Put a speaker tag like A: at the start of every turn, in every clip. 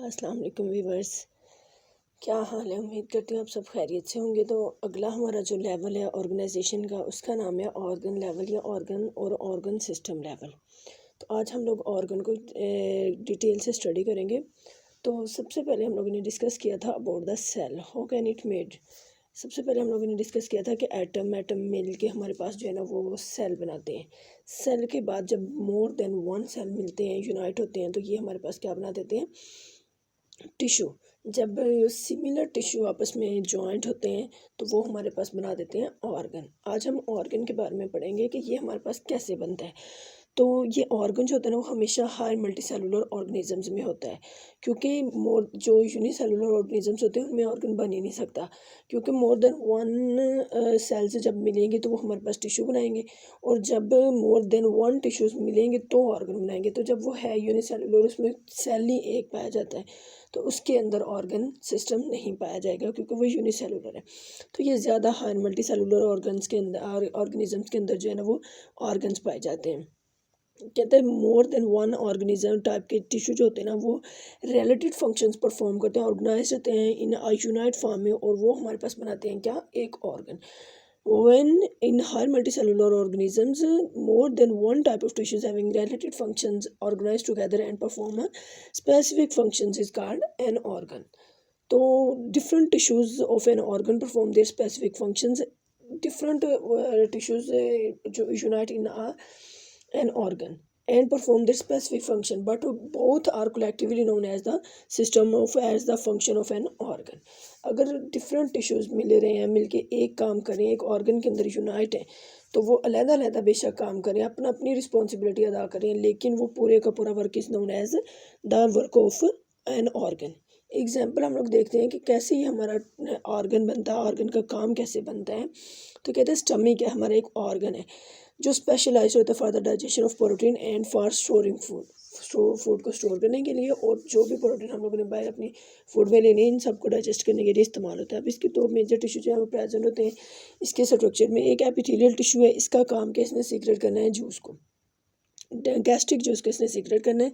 A: अस्सलाम वालेकुम वीवर्स, क्या हाल है। उम्मीद करती हूँ आप सब खैरियत से होंगे। तो अगला हमारा जो लेवल है ऑर्गेनाइजेशन का, उसका नाम है ऑर्गन लेवल या ऑर्गन सिस्टम लेवल। तो आज हम लोग ऑर्गन को डिटेल से स्टडी करेंगे। तो सबसे पहले हम लोगों ने डिस्कस किया था about the cell, how can it made. सबसे पहले हम लोगों ने डिस्कस किया था कि एटम मिल के हमारे पास जो है ना वो सेल बनाते हैं। सेल के बाद जब मोर देन वन सेल मिलते हैं, यूनाइट होते हैं, तो ये हमारे पास क्या बना देते हैं, टिश्यू। जब सिमिलर टिश्यू आपस में जॉइंट होते हैं तो वो हमारे पास बना देते हैं ऑर्गन। आज हम ऑर्गन के बारे में पढ़ेंगे कि ये हमारे पास कैसे बनता है। तो ये ऑर्गन जो होता है ना वो हमेशा हाई मल्टी सेलुलर ऑर्गेनिजम्स में होता है, क्योंकि मोर जो यूनिसेलुलर ऑर्गेनिजम्स होते हैं उनमें ऑर्गन बन ही नहीं सकता, क्योंकि मोर देन वन सेल्स जब मिलेंगे तो वो हमारे पास टिश्यू बनाएंगे, और जब मोर देन वन टिश्यूज मिलेंगे तो ऑर्गन बनाएंगे। तो जब वो है यूनिसेलुलर, उसमें सेल ही एक पाया जाता है, तो उसके अंदर ऑर्गन सिस्टम नहीं पाया जाएगा क्योंकि वो यूनिसेलुलर है। तो ये ज़्यादा हाई मल्टी सेलुलर ऑर्गन्स के अंदर ऑर्गेनिजम्स के अंदर जो है ना वो ऑर्गन्स पाए जाते हैं। कहते हैं more than one organism type के टिश्यू जो होते हैं ना वो रिलेटेड फंक्शंस परफॉर्म करते हैं, ऑर्गेनाइज रहते हैं इन यूनाइट फॉर्म में, और वो हमारे पास बनाते हैं क्या, एक organ. When in higher multicellular organisms, more than one type of tissues having related functions organized together and perform a specific functions is called an organ. तो different tissues of an organ perform their specific functions. Different tissues जो unite in an organ and perform their specific function, but both are collectively known as the as the function of an organ. अगर different tissues मिले रहे हैं, मिलके एक काम करें, एक ऑर्गन के अंदर यूनाइट है, तो वो अलग-अलग बेशक काम करें, अपना अपनी रिस्पॉन्सिबिलिटी अदा करें, लेकिन वो पूरे का पूरा work is known as the work of an organ. Example हम लोग देखते हैं कि कैसे ही हमारा ऑर्गन बनता है, ऑर्गन का काम कैसे बनता है। तो कहते हैं स्टमक है हमारा एक ऑर्गन है जो स्पेशलाइज होता है for the digestion of protein and for storing food को स्टोर करने के लिए, और जो भी प्रोटीन हम लोगों ने बाहर अपनी फूड में लेने, इन सबको डाइजेस्ट करने के लिए इस्तेमाल होता है। अब इसके दो मेजर टिश्यू जो है वो प्रेजेंट होते हैं इसके स्ट्रक्चर में। एक एपिथेलियल टिश्यू है, इसका काम क्या, इसने सीक्रेट करना है जूस को, गैस्ट्रिक जूस को इसने सीक्रेट करना है,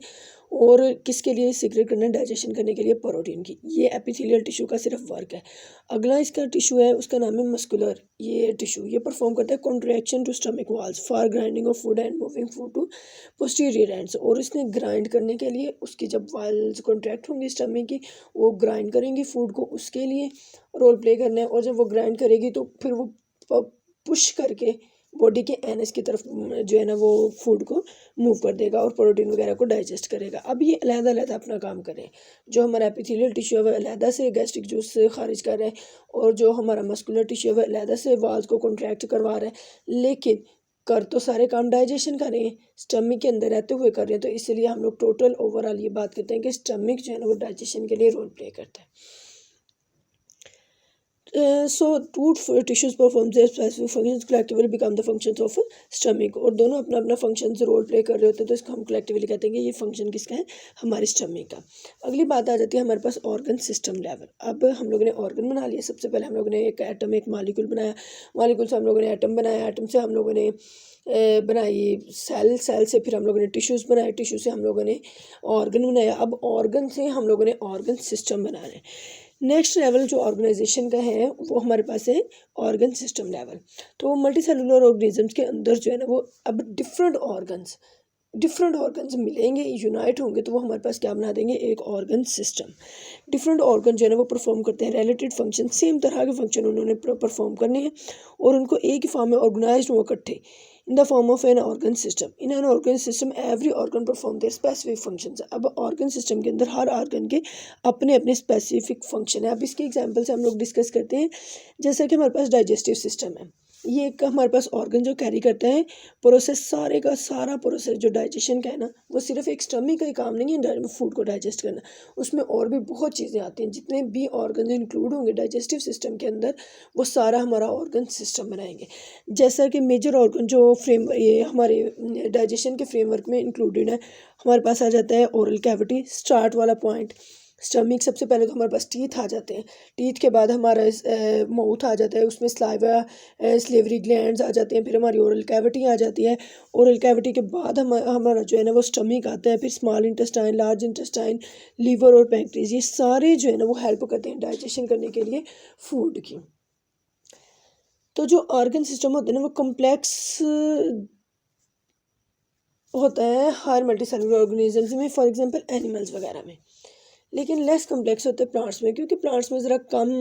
A: और किसके लिए सीक्रेट करना है, डाइजेशन करने के लिए प्रोटीन की। ये एपिथेलियल टिश्यू का सिर्फ वर्क है। अगला इसका टिश्यू है, उसका नाम है मस्कुलर। ये टिश्यू ये परफॉर्म करता है contraction to stomach walls for grinding of food and moving food to posterior ends. और इसने ग्राइंड करने के लिए, उसकी जब वॉल्स कॉन्ट्रैक्ट होंगी स्टमक की, वो ग्राइंड करेंगी फूड को, उसके लिए रोल प्ले करना है। और जब वो ग्राइंड करेगी तो फिर वो पुश करके बॉडी के एनएस की तरफ जो है ना वो फूड को मूव कर देगा और प्रोटीन वगैरह को डाइजेस्ट करेगा। अब ये अलग-अलग अपना काम करें। जो हमारा एपिथेलियल टिश्यू है वह अलग से गैस्ट्रिक जूस से खारिज कर रहा है, और जो हमारा मस्कुलर टिश्यू है वह अलग से वाल्स को कॉन्ट्रैक्ट करवा रहा है, लेकिन कर तो सारे काम डाइजेशन कर रहे हैं, स्टमक के अंदर रहते हुए कर रहे हैं। तो इसलिए हम लोग टोटल ओवरऑल ये बात करते हैं कि स्टमक जो है ना वो डाइजेशन के लिए रोल प्ले करता है। So two tissues perform their specific functions collectively become the functions of stomach। और दोनों अपना अपना फंक्शंस रोल प्ले कर रहे होते हैं, तो इसको हम कलेक्टिवली कहते हैं कि ये फंक्शन किसका है, हमारे स्टमक का। अगली बात आ जाती है हमारे पास ऑर्गन सिस्टम लेवल। अब हम लोगों ने ऑर्गन बना लिया, सबसे पहले हम लोगों ने एक एटम, एक मालिक्यूल बनाया, मालिक्यूल से हम लोगों ने एटम बनाया, एटम से हम लोगों ने बनाई सेल, सेल से फिर हम लोगों ने टिश्यूज़ बनाए, टिश्यू से हम लोगों ने ऑर्गन बनाया, अब ऑर्गन से हम लोगों ने ऑर्गन सिस्टम बना रहे हैं। नेक्स्ट लेवल जो ऑर्गेनाइजेशन का है वो हमारे पास है ऑर्गन सिस्टम लेवल। तो मल्टी सेलुलर ऑर्गेनिजम्स के अंदर जो है ना वो अब डिफरेंट ऑर्गन्स मिलेंगे, यूनाइट होंगे, तो वो हमारे पास क्या बना देंगे, एक ऑर्गन सिस्टम। डिफरेंट ऑर्गन जो है ना वो परफॉर्म करते हैं रिलेटेड फंक्शन, सेम तरह के फंक्शन उन्होंने परफॉर्म करने हैं, और उनको एक ही फॉर्म में ऑर्गेनाइज हो इकट्ठे in the form of an organ system. In an organ system every organ perform there specific functions. अब ऑर्गन सिस्टम के अंदर हर ऑर्गन के अपने अपने स्पेसिफिक फंक्शन है। अब इसके एग्जांपल से हम लोग डिस्कस करते हैं, जैसे कि हमारे पास डाइजेस्टिव सिस्टम है, ये एक हमारे पास ऑर्गन जो कैरी करता है प्रोसेस, सारे का सारा प्रोसेस जो डाइजेशन का है ना, वो सिर्फ एक स्टमक का ही काम नहीं है फूड को डाइजेस्ट करना, उसमें और भी बहुत चीज़ें आती हैं। जितने भी ऑर्गन इंक्लूड होंगे डाइजेस्टिव सिस्टम के अंदर, वो सारा हमारा ऑर्गन सिस्टम बनाएंगे। जैसा कि मेजर ऑर्गन जो ये हमारे डाइजेशन के फ्रेमवर्क में इंक्लूडेड है, हमारे पास आ जाता है ओरल कैविटी, स्टार्ट वाला पॉइंट, स्टमक सबसे पहले तो हमारे पास टीथ आ जाते हैं, टीथ के बाद हमारा माउथ आ जाता है, उसमें स्लाइवा स्लेवरी ग्लैंड्स आ जाते हैं, फिर हमारी ओरल कैविटी आ जाती है, ओरल कैविटी के बाद हमारा जो है ना वो स्टमक आता है, फिर small intestine, large intestine, liver और पैंक्रीज, ये सारे जो है ना वो हेल्प करते हैं डाइजेशन करने के लिए फूड की। तो जो ऑर्गन सिस्टम होता है ना वो कम्प्लेक्स होता है हर मल्टीसेलुलर ऑर्गेनिजम्स में, फॉर एग्जांपल एनिमल्स वगैरह में, लेकिन लेस कम्प्लेक्स होते हैं प्लांट्स में, क्योंकि प्लांट्स में ज़रा कम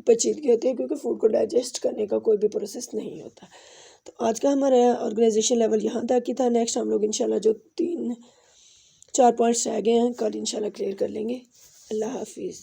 A: पेचीदगी होती है, क्योंकि फूड को डाइजेस्ट करने का कोई भी प्रोसेस नहीं होता। तो आज का हमारा ऑर्गेनाइजेशन लेवल यहाँ तक ही था। नेक्स्ट हम लोग इंशाल्लाह जो 3-4 पॉइंट्स रह गए हैं कल इंशाल्लाह क्लियर कर लेंगे। अल्लाह हाफिज़।